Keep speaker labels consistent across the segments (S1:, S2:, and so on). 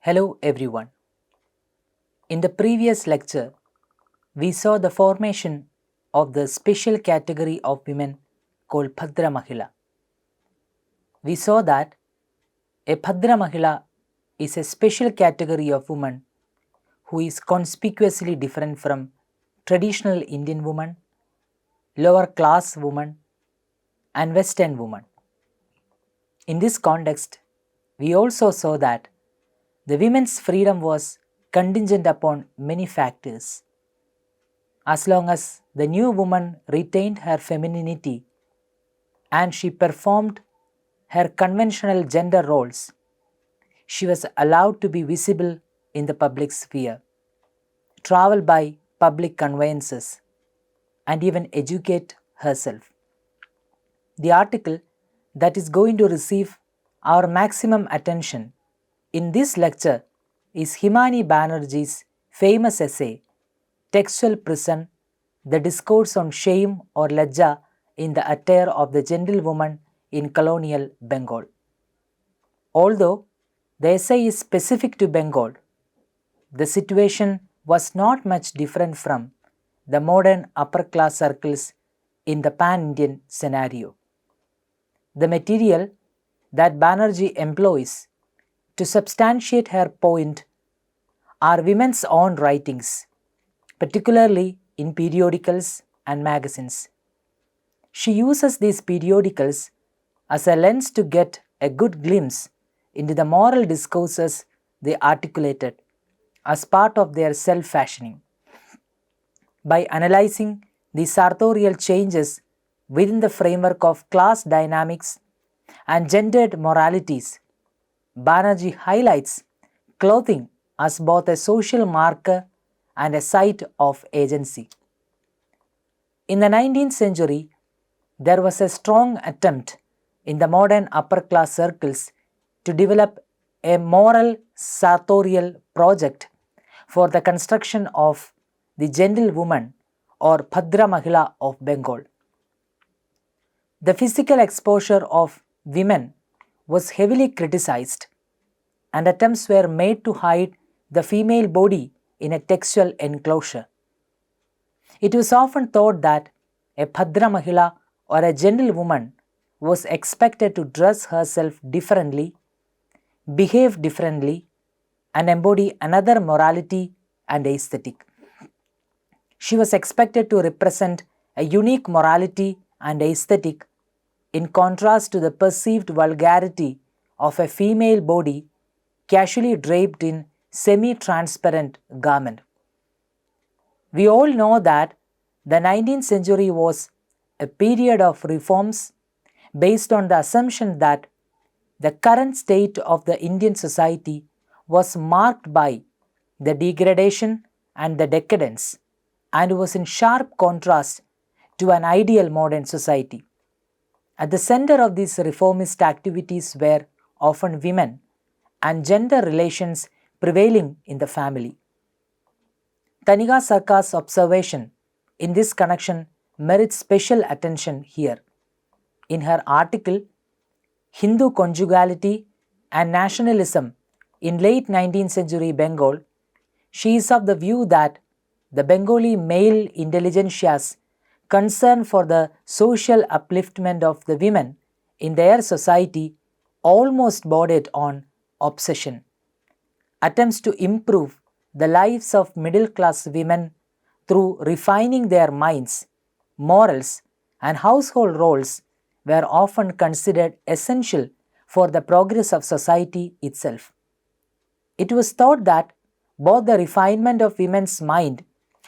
S1: Hello everyone. In the previous lecture, we saw the formation of the special category of women called Bhadra Mahila. We saw that a Bhadra Mahila is a special category of woman who is conspicuously different from traditional Indian woman, lower class woman, and Western woman. In this context, we also saw that the women's freedom was contingent upon many factors. As long as the new woman retained her femininity and she performed her conventional gender roles, she was allowed to be visible in the public sphere, travel by public conveyances, and even educate herself. The article that is going to receive our maximum attention in this lecture is Himani Banerjee's famous essay, Textual Prison, the Discourse on Shame or Lajja in the Attire of the Gentlewoman in Colonial Bengal. Although the essay is specific to Bengal, the situation was not much different from the modern upper class circles in the pan-Indian scenario. The material that Banerjee employs to substantiate her point are women's own writings, particularly in periodicals and magazines. She uses these periodicals as a lens to get a good glimpse into the moral discourses they articulated as part of their self-fashioning. By analyzing the sartorial changes within the framework of class dynamics and gendered moralities, Banerjee highlights clothing as both a social marker and a site of agency. In the 19th century, there was a strong attempt in the modern upper class circles to develop a moral sartorial project for the construction of the gentlewoman or Bhadra Mahila of Bengal. The physical exposure of women was heavily criticized, and attempts were made to hide the female body in a textual enclosure. It was often thought that a Bhadra Mahila or a gentlewoman was expected to dress herself differently, behave differently, and embody another morality and aesthetic. She was expected to represent a unique morality and aesthetic in contrast to the perceived vulgarity of a female body casually draped in semi-transparent garment. We all know that the 19th century was a period of reforms based on the assumption that the current state of the Indian society was marked by the degradation and the decadence and was in sharp contrast to an ideal modern society. At the center of these reformist activities were often women and gender relations prevailing in the family. Tanika Sarkar's observation in this connection merits special attention here. In her article, Hindu Conjugality and Nationalism in late 19th century Bengal, she is of the view that the Bengali male intelligentsia's concern for the social upliftment of the women in their society almost bordered on obsession. Attempts to improve the lives of middle-class women through refining their minds, morals, and household roles were often considered essential for the progress of society itself. It was thought that both the refinement of women's mind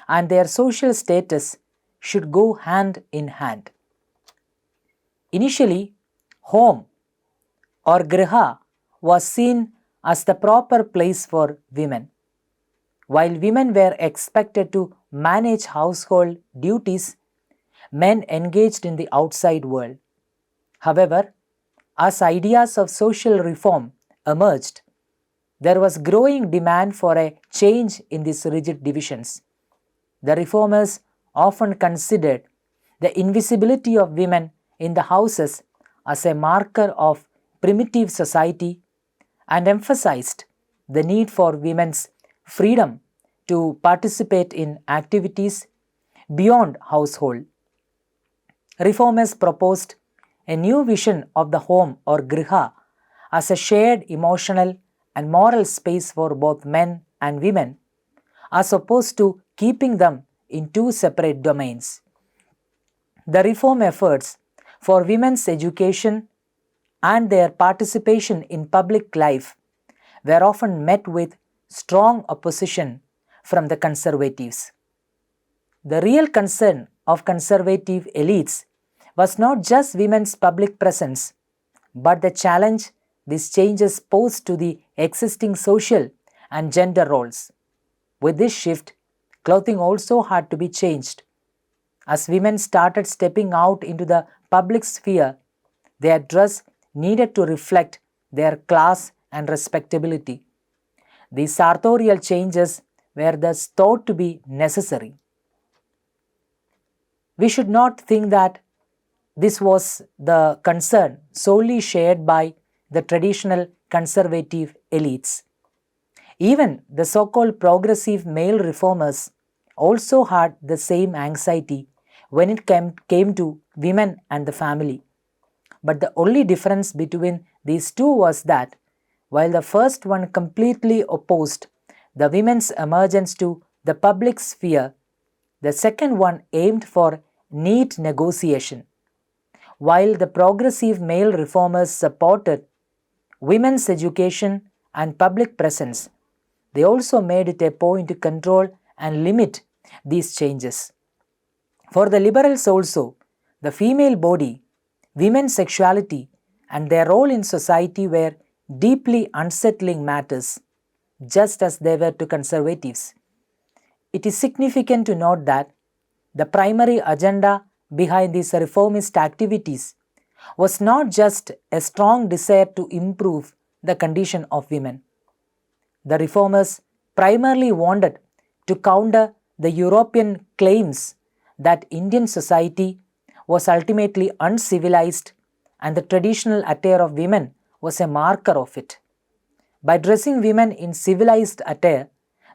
S1: and their social status should go hand in hand. Initially, home or griha was seen as the proper place for women. While women were expected to manage household duties, men engaged in the outside world. However, as ideas of social reform emerged, there was growing demand for a change in these rigid divisions. The reformers often considered the invisibility of women in the houses as a marker of primitive society and emphasized the need for women's freedom to participate in activities beyond household. Reformers proposed a new vision of the home or griha as a shared emotional and moral space for both men and women, as opposed to keeping them in two separate domains. The reform efforts for women's education and their participation in public life were often met with strong opposition from the conservatives. The real concern of conservative elites was not just women's public presence, but the challenge these changes posed to the existing social and gender roles. With this shift, clothing also had to be changed. As women started stepping out into the public sphere, their dress needed to reflect their class and respectability. These sartorial changes were thus thought to be necessary. We should not think that this was the concern solely shared by the traditional conservative elites. Even the so-called progressive male reformers also had the same anxiety when it came to women and the family. But the only difference between these two was that while the first one completely opposed the women's emergence to the public sphere, the second one aimed for neat negotiation. While the progressive male reformers supported women's education and public presence, they also made it a point to control and limit these changes. For the liberals also, the female body, women's sexuality, and their role in society were deeply unsettling matters, just as they were to conservatives. It is significant to note that the primary agenda behind these reformist activities was not just a strong desire to improve the condition of women. The reformers primarily wanted to counter the European claims that Indian society was ultimately uncivilized and the traditional attire of women was a marker of it. By dressing women in civilized attire,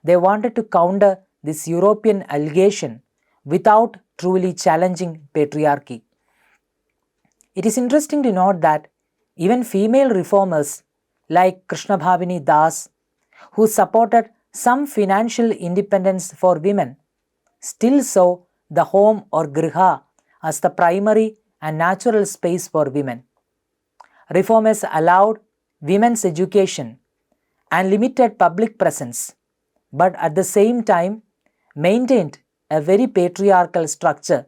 S1: they wanted to counter this European allegation without truly challenging patriarchy. It is interesting to note that even female reformers like Krishna Bhavini Das, who supported some financial independence for women, still saw the home or griha as the primary and natural space for women. Reformers allowed women's education and limited public presence, but at the same time maintained a very patriarchal structure,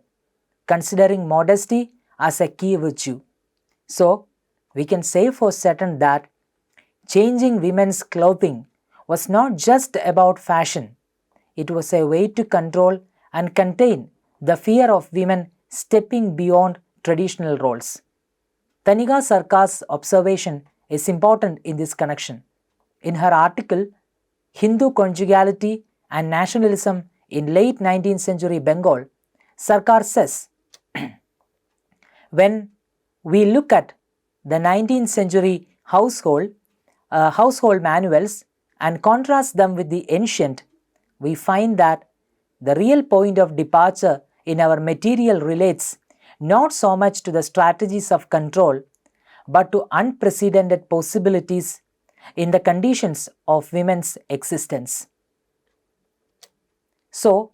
S1: considering modesty as a key virtue. So, we can say for certain that changing women's clothing was not just about fashion, it was a way to control and contain the fear of women stepping beyond traditional roles. Tanika Sarkar's observation is important in this connection. In her article, Hindu Conjugality and Nationalism in Late 19th Century Bengal, Sarkar says, when we look at the 19th century household manuals and contrast them with the ancient, we find that the real point of departure in our material relates not so much to the strategies of control, but to unprecedented possibilities in the conditions of women's existence. So,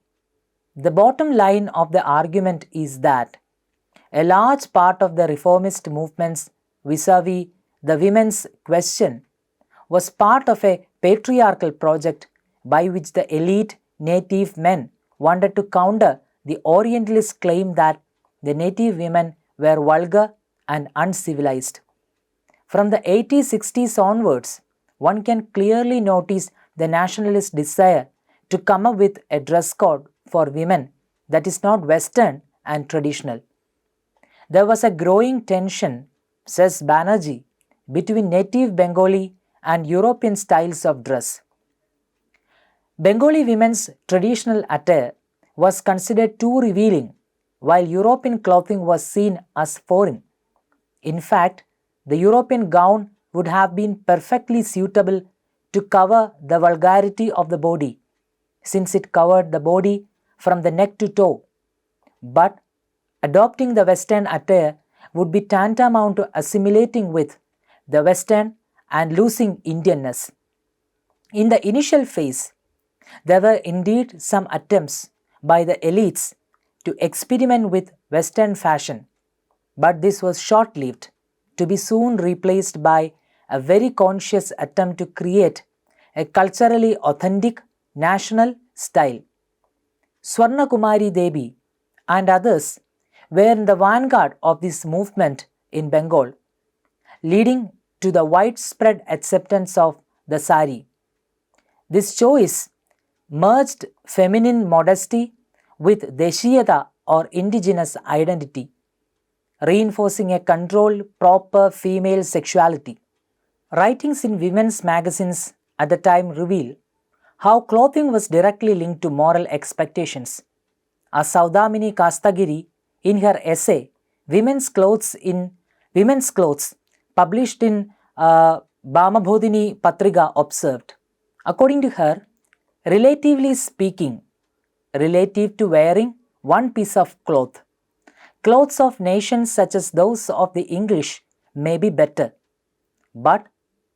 S1: the bottom line of the argument is that a large part of the reformist movements vis-a-vis the women's question was part of a patriarchal project by which the elite native men wanted to counter the Orientalist claim that the native women were vulgar and uncivilized. From the 1860s onwards, one can clearly notice the nationalist desire to come up with a dress code for women that is not Western and traditional. There was a growing tension, says Banerjee, between native Bengali and European styles of dress. Bengali women's traditional attire was considered too revealing, while European clothing was seen as foreign. In fact, the European gown would have been perfectly suitable to cover the vulgarity of the body, since it covered the body from the neck to toe. But adopting the Western attire would be tantamount to assimilating with the Western and losing Indianness. In the initial phase, there were indeed some attempts by the elites to experiment with Western fashion, but this was short-lived, to be soon replaced by a very conscious attempt to create a culturally authentic national style. Swarna Kumari Devi and others were in the vanguard of this movement in Bengal, leading to the widespread acceptance of the sari. This choice merged feminine modesty with Deshiyata or indigenous identity, reinforcing a controlled, proper female sexuality. Writings in women's magazines at the time reveal how clothing was directly linked to moral expectations. As Saudamini Kastagiri, in her essay Women's Clothes, published in Bhamabodhini Patrika, observed, according to her, relatively speaking, relative to wearing one piece of cloth, clothes of nations such as those of the English may be better, but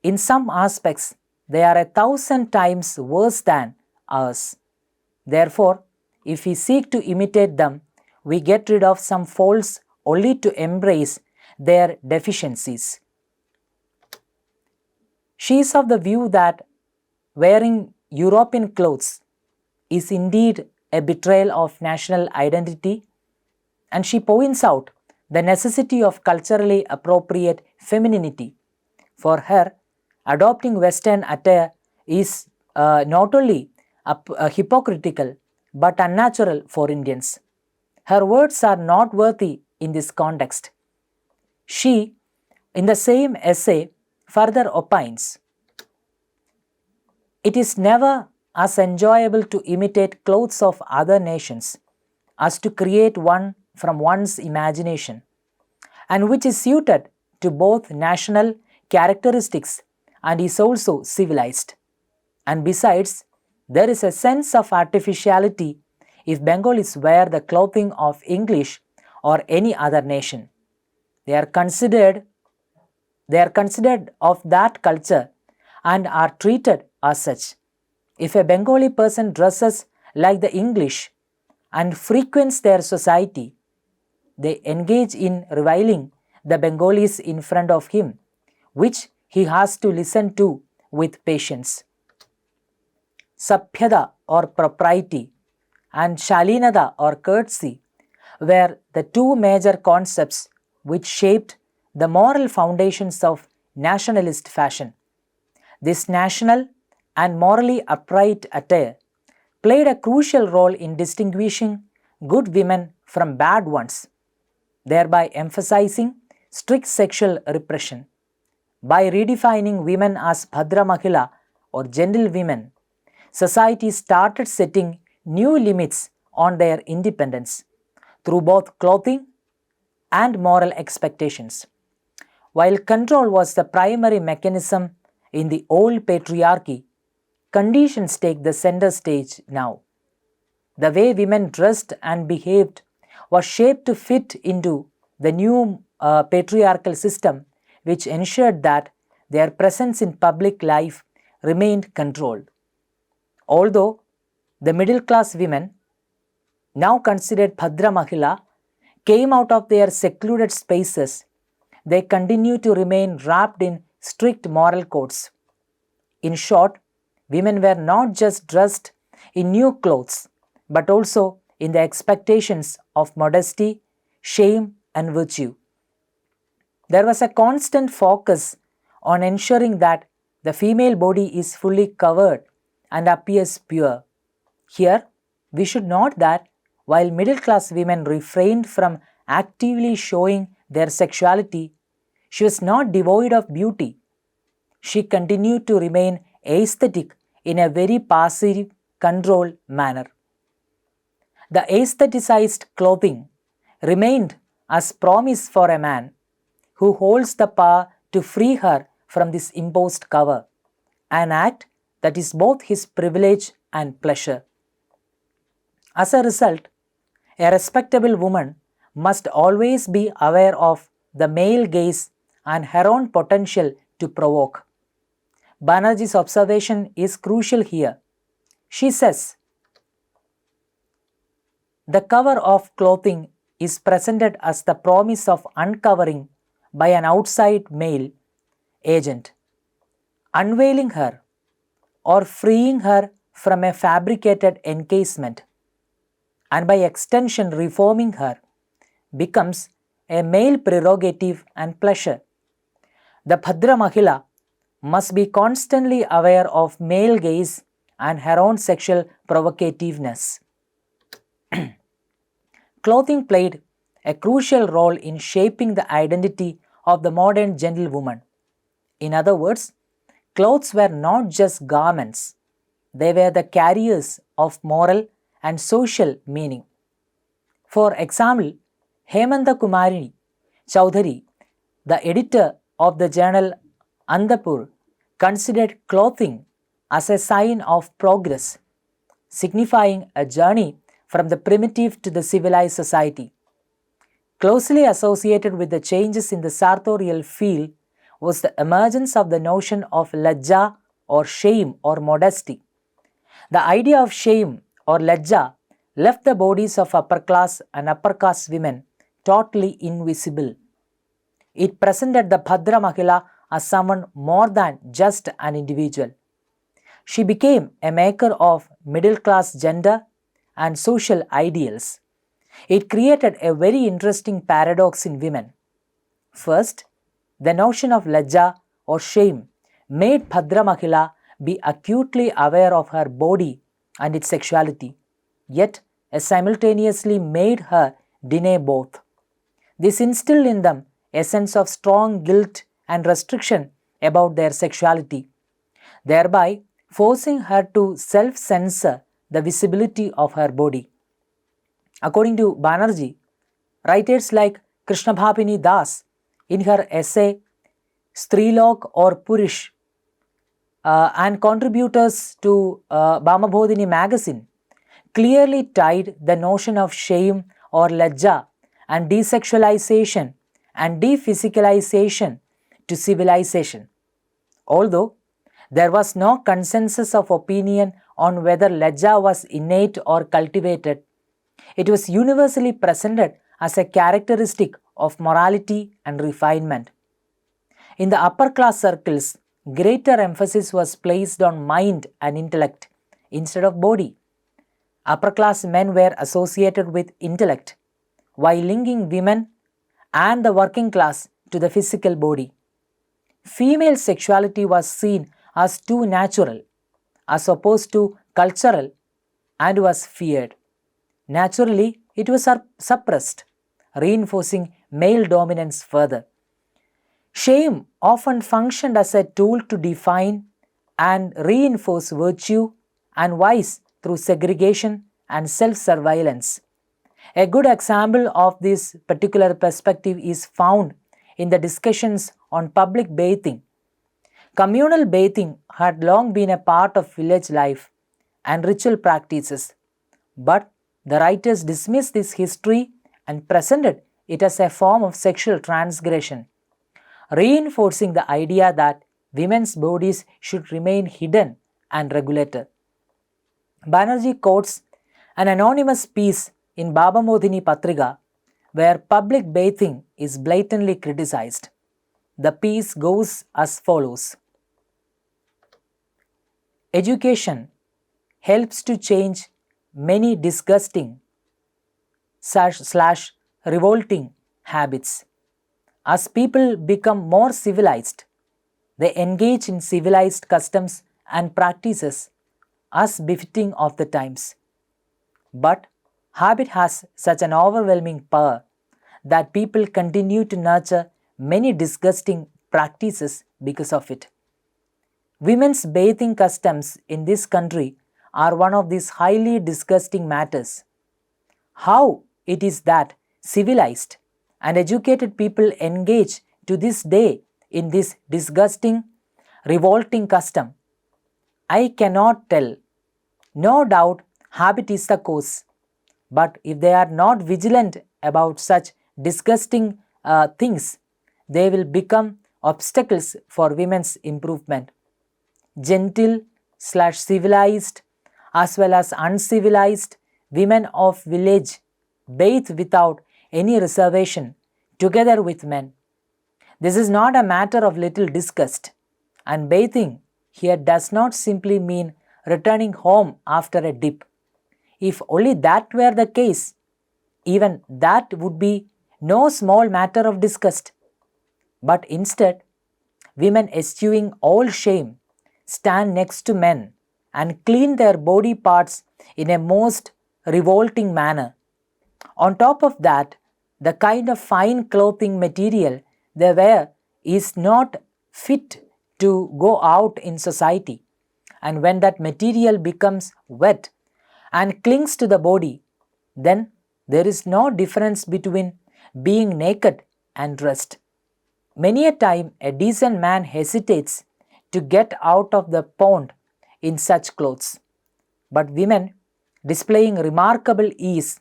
S1: in some aspects they are 1,000 times worse than ours. Therefore, if we seek to imitate them, we get rid of some faults only to embrace their deficiencies. She is of the view that wearing European clothes is indeed a betrayal of national identity, and she points out the necessity of culturally appropriate femininity. For her, adopting Western attire is not only hypocritical but unnatural for Indians. Her words are not worthy in this context. She, in the same essay, further opines, "It is never as enjoyable to imitate clothes of other nations as to create one from one's imagination, and which is suited to both national characteristics and is also civilized. And besides, there is a sense of artificiality if Bengalis wear the clothing of English or any other nation. They are considered of that culture and are treated as such. If a Bengali person dresses like the English and frequents their society, they engage in reviling the Bengalis in front of him, which he has to listen to with patience." Sabhyada or propriety and Shalinada or courtesy were the two major concepts which shaped the moral foundations of nationalist fashion. This national and morally upright attire played a crucial role in distinguishing good women from bad ones, thereby emphasizing strict sexual repression. By redefining women as Bhadra Mahila or gentle women, society started setting new limits on their independence through both clothing and moral expectations. While control was the primary mechanism in the old patriarchy, conditions take the center stage now. The way women dressed and behaved was shaped to fit into the new patriarchal system, which ensured that their presence in public life remained controlled. Although the middle class women, now considered Bhadra Mahila, came out of their secluded spaces, they continue to remain wrapped in strict moral codes. In short, women were not just dressed in new clothes, but also in the expectations of modesty, shame, and virtue. There was a constant focus on ensuring that the female body is fully covered and appears pure. Here, we should note that while middle-class women refrained from actively showing their sexuality, she was not devoid of beauty. She continued to remain aesthetic in a very passive, controlled manner. The aestheticized clothing remained as promise for a man who holds the power to free her from this imposed cover, an act that is both his privilege and pleasure. As a result, a respectable woman must always be aware of the male gaze and her own potential to provoke. Banerjee's observation is crucial here. She says, the cover of clothing is presented as the promise of uncovering by an outside male agent, unveiling her or freeing her from a fabricated encasement, and by extension reforming her, becomes a male prerogative and pleasure. The Bhadra Mahila must be constantly aware of male gaze and her own sexual provocativeness. Clothing played a crucial role in shaping the identity of the modern gentlewoman. In other words, clothes were not just garments, they were the carriers of moral and social meaning. For example, Hemanta Kumari Chowdhury, the editor of the journal Andapur, considered clothing as a sign of progress, signifying a journey from the primitive to the civilized society. Closely associated with the changes in the sartorial field was the emergence of the notion of lajja or shame or modesty. The idea of shame or lajja left the bodies of upper class and upper caste women totally invisible. It presented the Bhadra Mahila as someone more than just an individual. She became a maker of middle class gender and social ideals. It created a very interesting paradox in women. First, the notion of lajja or shame made Bhadra Mahila be acutely aware of her body and its sexuality, yet simultaneously made her deny both. This instilled in them a sense of strong guilt and restriction about their sexuality, thereby forcing her to self-censor the visibility of her body. According to Banerjee, writers like Krishna Bhabini Das, in her essay Strilok or Purish, and contributors to Bhamabodhini magazine, clearly tied the notion of shame or lajja and desexualization and dephysicalization to civilization. Although there was no consensus of opinion on whether lajja was innate or cultivated, it was universally presented as a characteristic of morality and refinement. In the upper class circles, greater emphasis was placed on mind and intellect instead of body. Upper class men were associated with intellect, while linking women and the working class to the physical body. Female sexuality was seen as too natural, as opposed to cultural, and was feared. Naturally, it was suppressed, reinforcing male dominance further. Shame often functioned as a tool to define and reinforce virtue and vice through segregation and self-surveillance. A good example of this particular perspective is found in the discussions on public bathing. Communal bathing had long been a part of village life and ritual practices, but the writers dismissed this history and presented it as a form of sexual transgression, reinforcing the idea that women's bodies should remain hidden and regulated. Banerjee quotes an anonymous piece in Babamodhini Patrika where public bathing is blatantly criticized. The piece goes as follows. Education helps to change many disgusting / revolting habits. As people become more civilized, they engage in civilized customs and practices as befitting of the times. But habit has such an overwhelming power that people continue to nurture many disgusting practices because of it. Women's bathing customs in this country are one of these highly disgusting matters. How it is that civilized and educated people engage to this day in this disgusting, revolting custom I cannot tell. No doubt habit is the cause. But if they are not vigilant about such disgusting things, they will become obstacles for women's improvement. Gentle/civilized as well as uncivilized women of village bathe without any reservation together with men. This is not a matter of little disgust, and bathing here does not simply mean returning home after a dip. If only that were the case, even that would be no small matter of disgust. But instead, women eschewing all shame stand next to men and clean their body parts in a most revolting manner. On top of that, the kind of fine clothing material they wear is not fit to go out in society. And when that material becomes wet and clings to the body, then there is no difference between being naked and dressed. Many a time a decent man hesitates to get out of the pond in such clothes. But women, displaying remarkable ease,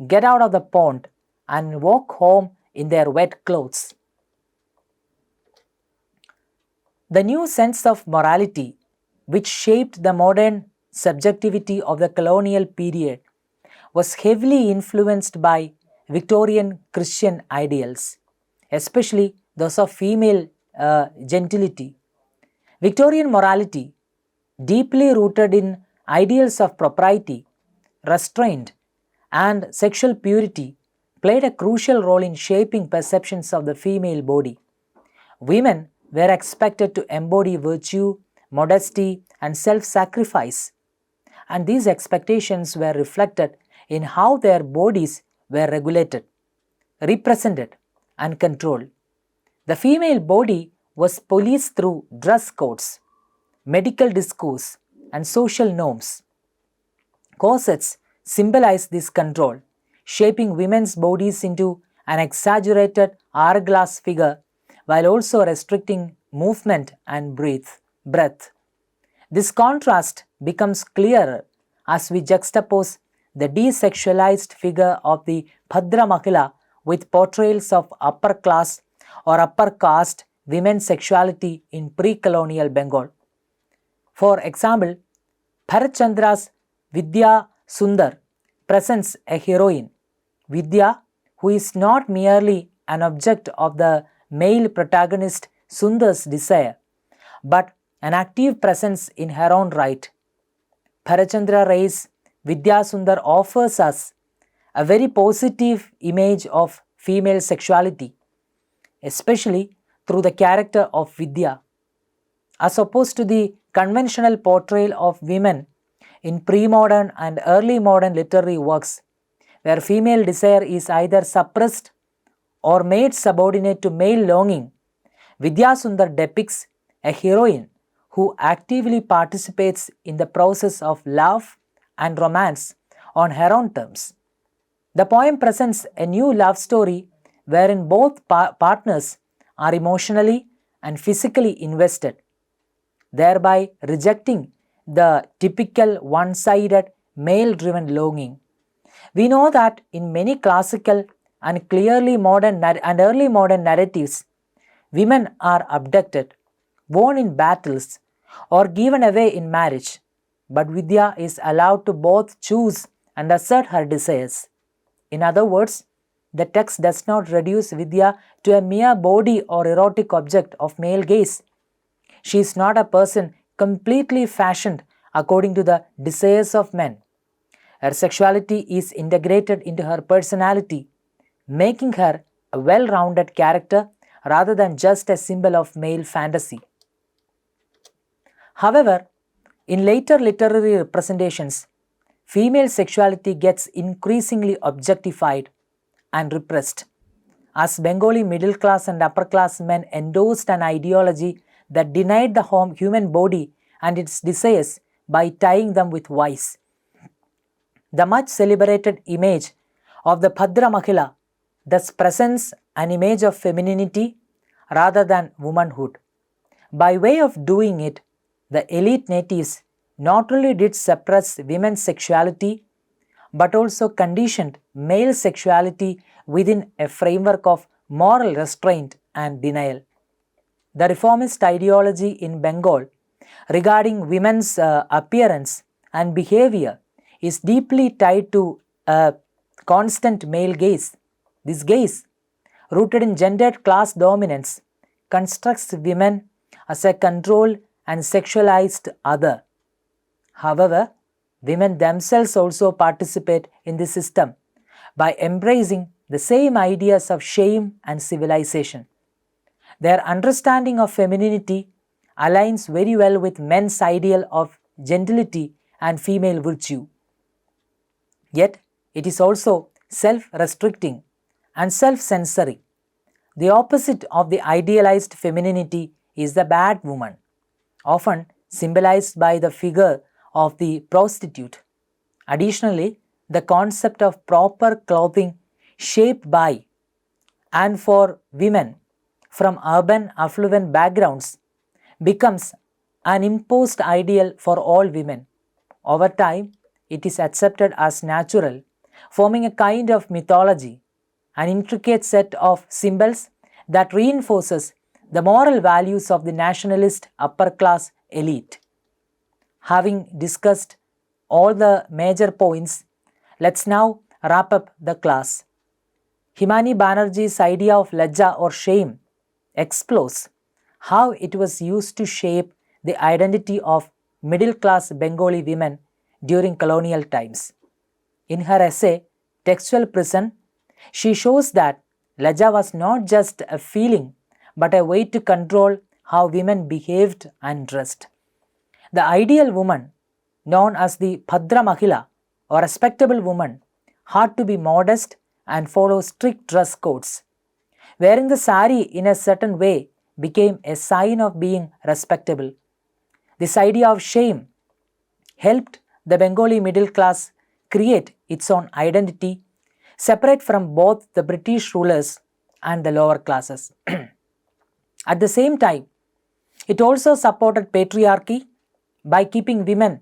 S1: get out of the pond and walk home in their wet clothes. The new sense of morality, which shaped the modern subjectivity of the colonial period, was heavily influenced by Victorian Christian ideals, especially those of female gentility. Victorian morality, deeply rooted in ideals of propriety, restraint, and sexual purity, played a crucial role in shaping perceptions of the female body. Women were expected to embody virtue, modesty, and self-sacrifice, and these expectations were reflected in how their bodies were regulated, represented, and controlled. The female body was policed through dress codes, medical discourse, and social norms. Corsets symbolize this control, shaping women's bodies into an exaggerated hourglass figure while also restricting movement and breath. This contrast becomes clearer as we juxtapose the desexualized figure of the Bhadra Mahila with portrayals of upper class or upper caste women's sexuality in pre-colonial Bengal. For example, Bharat Chandra's Vidya Sundar presents a heroine, Vidya, who is not merely an object of the male protagonist Sundar's desire, but an active presence in her own right. Bharachandra Ray's Vidya Sundar offers us a very positive image of female sexuality, especially through the character of Vidya, as opposed to the conventional portrayal of women in pre-modern and early modern literary works, where female desire is either suppressed or made subordinate to male longing. Vidya Sundar depicts a heroine who actively participates in the process of love and romance on her own terms. The poem presents a new love story wherein both partners are emotionally and physically invested, thereby rejecting the typical one-sided male-driven longing. We know that in many classical and clearly modern and early modern narratives, women are abducted, born in battles, or given away in marriage, but Vidya is allowed to both choose and assert her desires. In other words, the text does not reduce Vidya to a mere body or erotic object of male gaze. She is not a person completely fashioned according to the desires of men. Her sexuality is integrated into her personality, making her a well-rounded character rather than just a symbol of male fantasy. However, in later literary representations, female sexuality gets increasingly objectified and repressed, as Bengali middle class and upper class men endorsed an ideology that denied the human body and its desires by tying them with vice. The much celebrated image of the Bhadra Mahila thus presents an image of femininity rather than womanhood. By way of doing it, the elite natives not only did suppress women's sexuality but also conditioned male sexuality within a framework of moral restraint and denial. The reformist ideology in Bengal regarding women's appearance and behavior is deeply tied to a constant male gaze. This gaze, rooted in gendered class dominance, constructs women as a controlled and sexualized other. However, women themselves also participate in the system by embracing the same ideas of shame and civilization. Their understanding of femininity aligns very well with men's ideal of gentility and female virtue. Yet, it is also self-restricting and self-censoring. The opposite of the idealized femininity is the bad woman, often symbolized by the figure of the prostitute. Additionally, the concept of proper clothing shaped by and for women from urban affluent backgrounds becomes an imposed ideal for all women. Over time, it is accepted as natural, forming a kind of mythology, an intricate set of symbols that reinforces the moral values of the nationalist upper class elite. Having discussed all the major points, let's now wrap up the class. Himani Banerjee's idea of lajja or shame explores how it was used to shape the identity of middle-class Bengali women during colonial times. In her essay, Textual Prison, she shows that lajja was not just a feeling but a way to control how women behaved and dressed. The ideal woman, known as the Bhadra Mahila or respectable woman, had to be modest and follow strict dress codes. Wearing the sari in a certain way became a sign of being respectable. This idea of shame helped the Bengali middle class create its own identity, separate from both the British rulers and the lower classes. At the same time, it also supported patriarchy by keeping women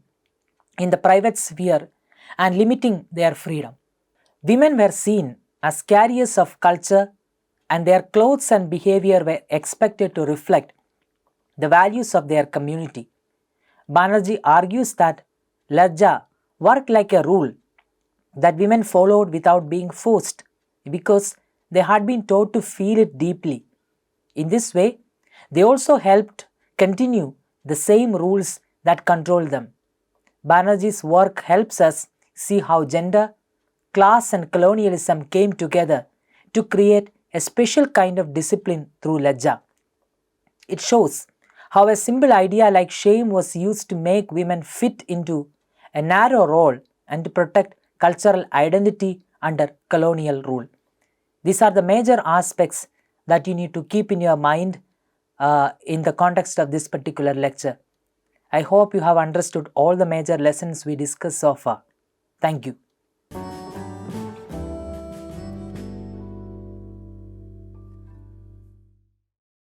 S1: in the private sphere and limiting their freedom. Women were seen as carriers of culture, and their clothes and behavior were expected to reflect the values of their community. Banerjee argues that lajja worked like a rule that women followed without being forced because they had been taught to feel it deeply. In this way, they also helped continue the same rules that control them. Banerjee's work helps us see how gender, class and colonialism came together to create a special kind of discipline through lajja. It shows how a simple idea like shame was used to make women fit into a narrow role and to protect cultural identity under colonial rule. These are the major aspects that you need to keep in your mind in the context of this particular lecture. I hope you have understood all the major lessons we discussed so far. Thank you.